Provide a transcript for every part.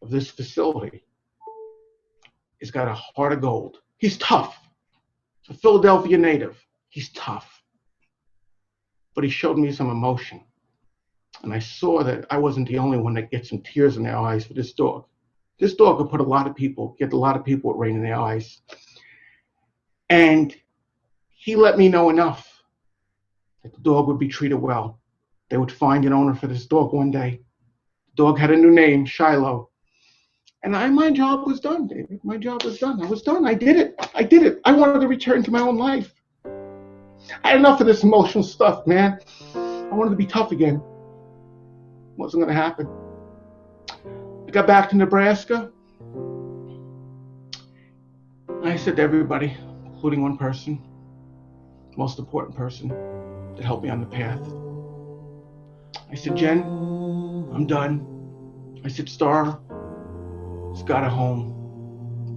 of this facility has got a heart of gold. He's tough. He's a Philadelphia native. He's tough. But he showed me some emotion. And I saw that I wasn't the only one that gets some tears in their eyes for this dog. This dog could get a lot of people with rain in their eyes. And he let me know enough that the dog would be treated well. They would find an owner for this dog one day. The dog had a new name, Shiloh. And my job was done, David. My job was done. I was done. I did it. I wanted to return to my own life. I had enough of this emotional stuff, man. I wanted to be tough again. Wasn't going to happen. I got back to Nebraska. I said to everybody, including one person, most important person that helped me on the path. I said, Jen, I'm done. I said, Star has got a home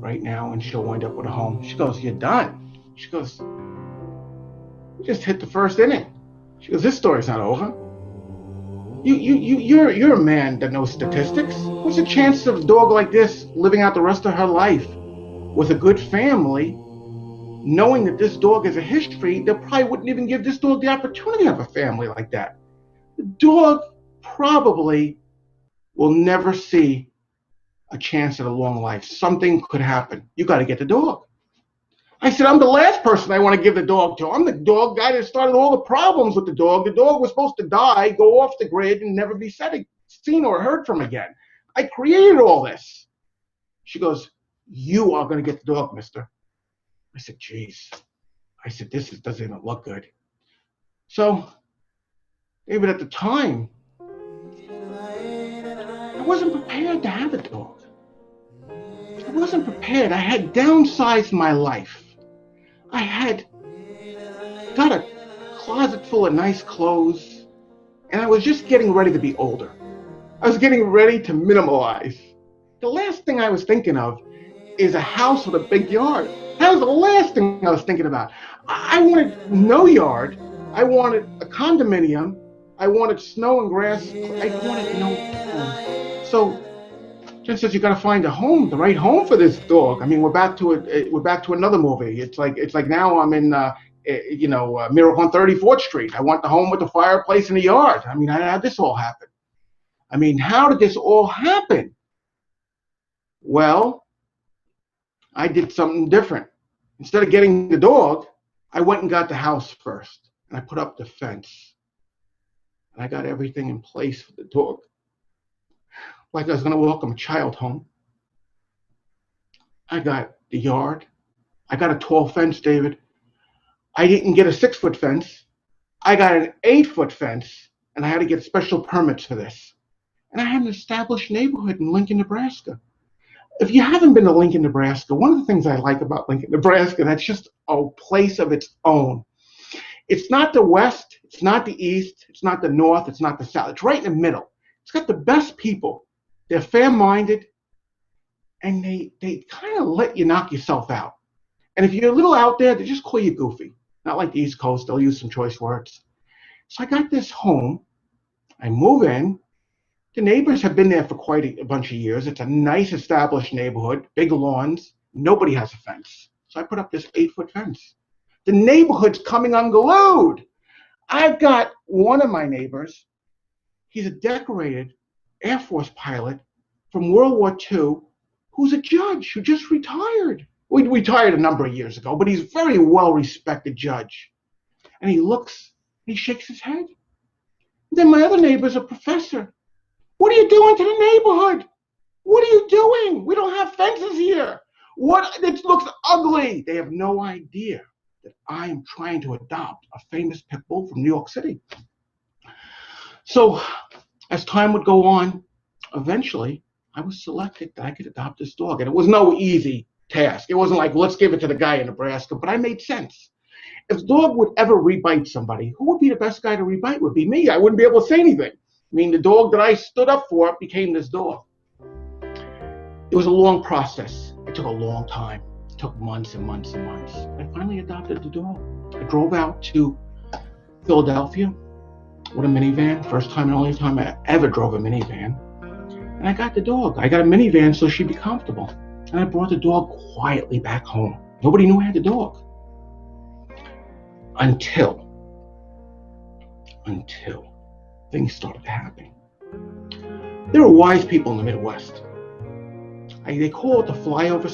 right now, and she'll wind up with a home. She goes, you're done? She goes, we just hit the first inning. She goes, this story's not over. You're a man that knows statistics. What's the chance of a dog like this living out the rest of her life with a good family, knowing that this dog has a history? They probably wouldn't even give this dog the opportunity to have a family like that. The dog probably will never see a chance at a long life. Something could happen. You got to get the dog. I said, I'm the last person I want to give the dog to. I'm the dog guy that started all the problems with the dog. The dog was supposed to die, go off the grid, and never be seen or heard from again. I created all this. She goes, you are going to get the dog, mister. I said, geez. I said, doesn't even look good. So, David, at the time, I wasn't prepared to have a dog. I wasn't prepared. I had downsized my life. I had got a closet full of nice clothes, and I was just getting ready to be older. I was getting ready to minimalize. The last thing I was thinking of is a house with a big yard. That was the last thing I was thinking about. I wanted no yard. I wanted a condominium. I wanted snow and grass. I wanted no home. So Jen says, you got to find a home, the right home for this dog. I mean, we're back to it. We're back to another movie. It's like now I'm in, Miracle on 34th Street. I want the home with the fireplace in the yard. I mean, how did this all happen? I mean, how did this all happen? Well, I did something different. Instead of getting the dog, I went and got the house first, and I put up the fence, and I got everything in place for the dog. Like I was going to welcome a child home. I got the yard. I got a tall fence, David. I didn't get a 6-foot fence. I got an 8-foot fence, and I had to get special permits for this. And I had an established neighborhood in Lincoln, Nebraska. If you haven't been to Lincoln, Nebraska, one of the things I like about Lincoln, Nebraska, that's just a place of its own. It's not the West, it's not the East, it's not the North, it's not the South. It's right in the middle. It's got the best people. They're fair-minded, and they kind of let you knock yourself out. And if you're a little out there, they just call you goofy. Not like the East Coast, they'll use some choice words. So I got this home. I move in. The neighbors have been there for quite a bunch of years. It's a nice established neighborhood, big lawns. Nobody has a fence. So I put up this 8-foot fence. The neighborhood's coming unglued. I've got one of my neighbors. He's a decorated Air Force pilot from World War II who's a judge who just retired. We retired a number of years ago, but he's a very well-respected judge. And he looks, he shakes his head. And then my other neighbor's a professor. What are you doing to the neighborhood? What are you doing? We don't have fences here. It looks ugly. They have no idea that I am trying to adopt a famous pit bull from New York City. So as time would go on, eventually I was selected that I could adopt this dog. And it was no easy task. It wasn't like, let's give it to the guy in Nebraska, but I made sense. If the dog would ever rebite somebody, who would be the best guy to rebite? Would be me. I wouldn't be able to say anything. I mean, the dog that I stood up for became this dog. It was a long process. It took a long time. It took months and months and months. I finally adopted the dog. I drove out to Philadelphia with a minivan. First time and only time I ever drove a minivan. And I got the dog. I got a minivan so she'd be comfortable. And I brought the dog quietly back home. Nobody knew I had the dog. Until things started happening. There are wise people in the Midwest. They call it the flyover